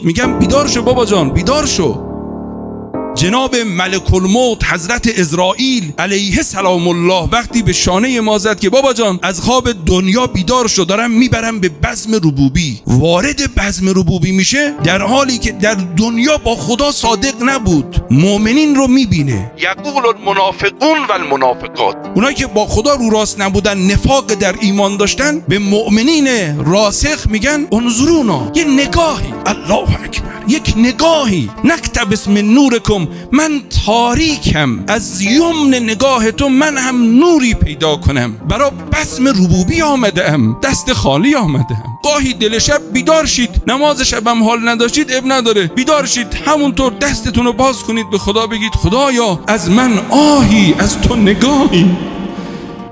میگم بیدار شو بابا جان، بیدار شو. جناب ملک الموت حضرت عزرائیل علیه سلام الله وقتی به شانه ما زد که بابا جان از خواب دنیا بیدار شو، دارم میبرم به بزم ربوبی. وارد بزم ربوبی میشه در حالی که در دنیا با خدا صادق نبود. مؤمنین رو میبینه. یقول المنافقون و المنافقات، اونایی که با خدا رو راست نبودن، نفاق در ایمان داشتن، به مؤمنین راسخ میگن انظرونا، یه نگاهی، الله اکبر، یک نگاهی، نکتبس من نورکم، من تاریکم، از یمن نگاه تو من هم نوری پیدا کنم. برای بزم ربوبی آمده ام، دست خالی آمده ام. گاهی دل شب بیدار شید، نماز شب هم حال نداشتید، اب نداره، بیدار شید، همونطور دستتون رو باز کنید به خدا، بگید خدایا از من آهی، از تو نگاهی.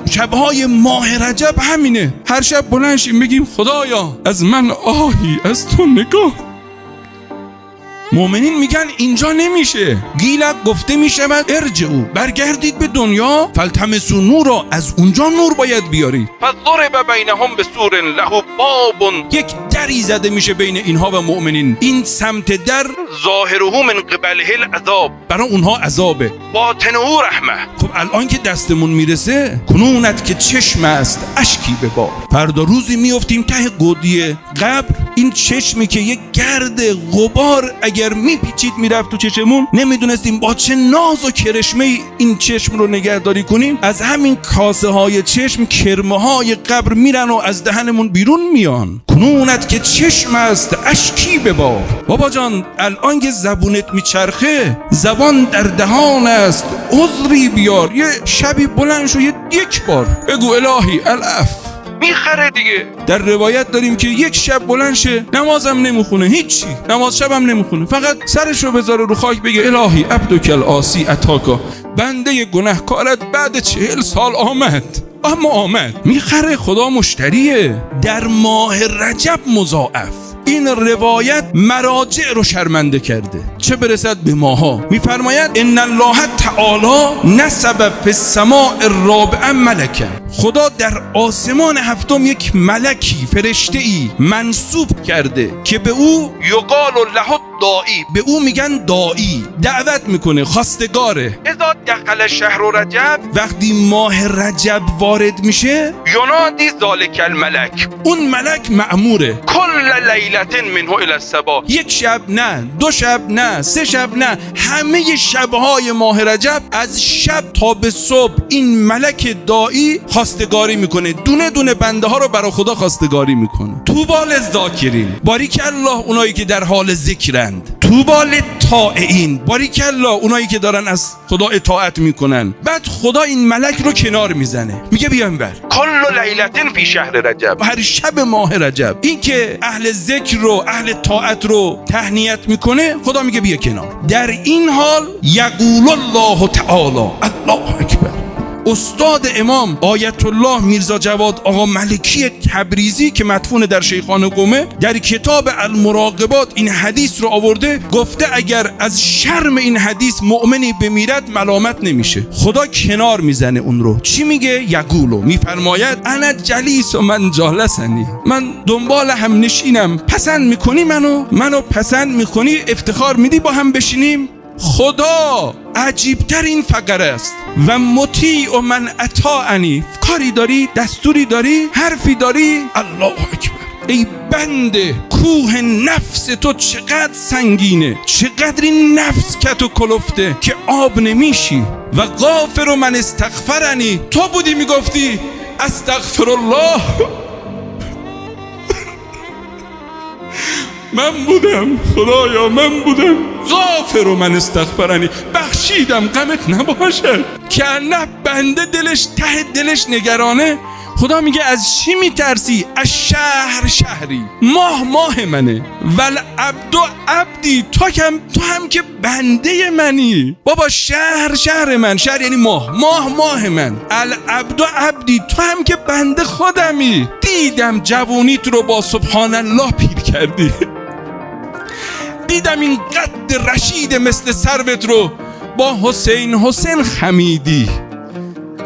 شبهای ماه رجب همینه، هر شب بلند شیم بگیم خدایا از من آهی، از تو نگاه. مؤمنین میگن اینجا نمیشه. گیلک گفته میشود ارجعوا، برگردید به دنیا، فالتمسوا نورا، از اونجا نور باید بیارید. فضرب بینهم بسور له باب، یک دری زده میشه بین اینها و مؤمنین. این سمت در ظاهره من قبله العذاب، برای اونها عذابه، باطنه رحمه. خب الان که دستمون میرسه، کنونت که چشم است اشکی به باب، فردا روزی میافتیم ته گودی قبر. این چشمی که یک گرد غبار اگر میپیچید میرفت تو چشمون، نمیدونستیم با چه ناز و کرشمه این چشم رو نگهداری کنیم. از همین کاسه های چشم کرمه های قبر میرن و از دهنمون بیرون میان. کنونت که چشم است اشکی به باب. بابا جان الان که زبونت میچرخه، زبان در دهان است، عذری بیار. یه شبی بلند شو، یک بار بگو الهی العف، میخره دیگه. در روایت داریم که یک شب بلند شه، نمازم نمیخونه، هیچی، نماز شبم نمیخونه، فقط سرشو بذاره رو خاک بگه الهی عبدک العاصی اتاکا، بنده گناهکارت بعد 40 سال آمد، اما آمد. میخره، خدا مشتریه. در ماه رجب مضاعف. این روایت مراجع رو شرمنده کرده، چه برسد به ماها. میفرماید ان الله تعالی نسب فی السماء الرابعه ملکا، خدا در آسمان هفتم یک ملکی، فرشته‌ای منصوب کرده که به او یقال له داعی، به او میگن داعی، دعوت میکنه، خواستگاره. اذا دخل شهر رجب، وقتی ماه رجب وارد میشه، ینادی ذالک الملک، اون ملک مأموره کل لیلة منه الی الصباح، یک شب نه، 2 شب نه، 3 شب نه، همه شبهای ماه رجب از شب تا به صبح این ملک داعی خواستگاری میکنه، دونه دونه بنده ها رو برای خدا خواستگاری میکنه. طوبی للذاکرین، باریک الله اونایی که در حال ذکرند. طوبی للطائعین، باریک الله اونایی که دارن از خدا اطاعت میکنن. بعد خدا این ملک رو کنار میزنه، میگه بیاین بر کل لیلة فی شهر رجب، هر شب ماه رجب. این که اهل ذکر رو، اهل طاعت رو تهنیت میکنه، خدا میگه بیا کنار. در این حال یقول الله تعالی، الله اکبر، استاد امام آیت الله میرزا جواد آقا ملکی تبریزی که مدفون در شیخانه قم، در کتاب المراقبات این حدیث رو آورده، گفته اگر از شرم این حدیث مؤمنی بمیرد ملامت نمیشه، خدا کنار میزنه اون رو. چی میگه؟ یقولو، میفرماید انا جلیس و من جالسنی، من دنبال هم نشینم، پسند میکنی منو پسند میکنی، افتخار میدی با هم بشینیم. خدا عجیبتر این فقره است. و مطیع و من اطاعنی، کاری داری، دستوری داری، حرفی داری، الله اکبر. ای بنده، کوه نفس تو چقدر سنگینه، چقدر این نفس کت و کلفته که آب نمیشی. و غافر و من استغفرنی، تو بودی میگفتی استغفر الله، من بودم خدایا، من بودم. غافر و من استغفرنی، بخشیدم، غمت نباشد. که نه بنده دلش ته دلش نگرانه. خدا میگه از چی میترسی؟ از شهر شهری، ماه منه، ول عبد عبدی، تو هم که بنده منی. بابا شهر من، شهر یعنی ماه من، العبد عبدی، تو هم که بنده خودمی. دیدم جوونیت رو با سبحان الله پیر کردی، دیدم این قد رشید مثل سروت رو با حسین خمیدی.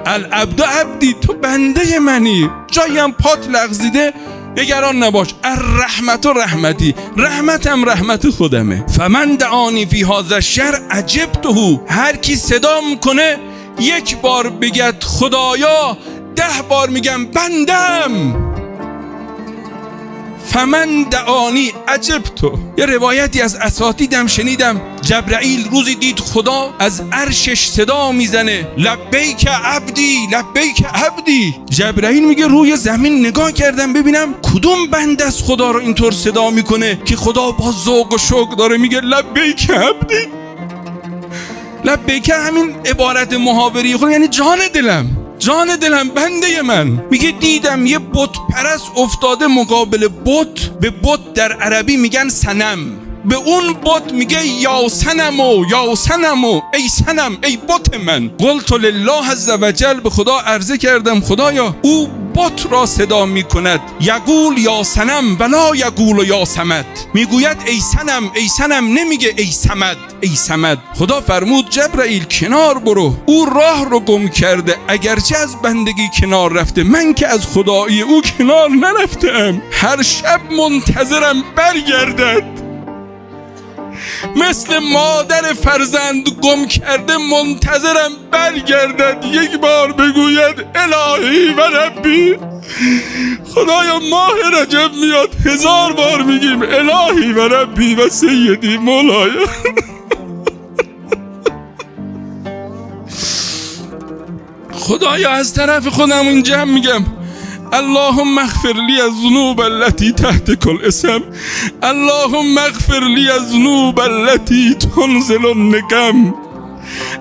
العبد عبدی، تو بنده منی. جایی هم پات لغزیده نگران نباش، الرحمت و رحمتی، رحمتم رحمت خودمه. فمن دعانی فی هذا الشهر عجبته، هر کی صدا میکنه یک بار بگد خدایا، 10 بار میگم بندم. فمن دعانی عجبته. یه روایتی از اساتیدم شنیدم، جبرائیل روزی دید خدا از عرشش صدا میزنه لبیک عبدی لبیک عبدی. جبرائیل میگه روی زمین نگاه کردم ببینم کدوم بنده از خدا رو اینطور صدا میکنه که خدا با ذوق و شوق داره میگه لبیک عبدی. لبیک همین عبارت محاوری خود یعنی جان دلم، جان دلم، بنده من. میگه دیدم یه بت پرست افتاده مقابل بت، به بت در عربی میگن صنم، به اون بت میگه یا صنمو یا صنمو، ای صنم ای بت من. قلت لله عز وجل، به خدا عرضه کردم خدایا او بت را صدا میکند یقول یا صنم ولا یقول یا صمد، میگوید ای صنم ای صنم، نمیگه ای صمد ای صمد. خدا فرمود جبرائیل کنار برو، او راه رو گم کرده، اگرچه از بندگی کنار رفته، من که از خدایی او کنار نرفتم. هر شب منتظرم برگردد، مثل مادر فرزند گم کرده منتظرم برگردد، یک بار بگوید الهی و ربی. خدایا ماه رجب میاد 1000 بار میگیم الهی و ربی و سیدی مولایا. خدایا از طرف خودم این جمع میگم اللهم اغفر لی الذنوب التي تحت كل اسم، اللهم اغفر لی الذنوب التي تنزل النقم،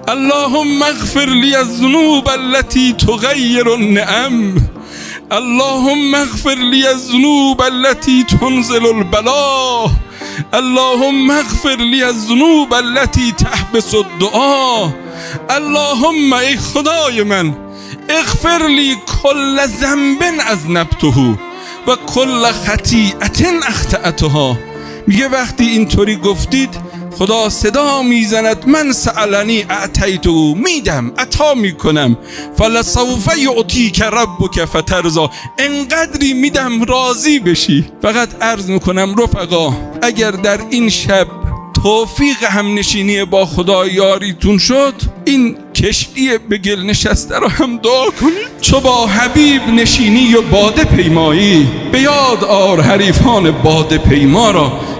اللهم اغفر لی الذنوب التي تغیر النعم، اللهم اغفر لی الذنوب التي تنزل البلاء، اللهم اغفر لی الذنوب التي تحبس الدعاء. اللهم ای خدای من اغفر لی کل ذنب اذنبته و کل خطیئة اخطأتها. میگه وقتی اینطوری گفتید خدا صدا میزند من سألنی اعطیته، میدم عطا میکنم، فلسوف یعطیک ربک فترضی، انقدری میدم راضی بشی. فقط عرض میکنم رفقا اگر در این شب توفیق همنشینی با خدا یاریتون شد، این کشتی به گل نشسته رو هم دعا کنید، چو با حبیب نشینی و باده پیمایی، به یاد آر حریفان باده پیما را.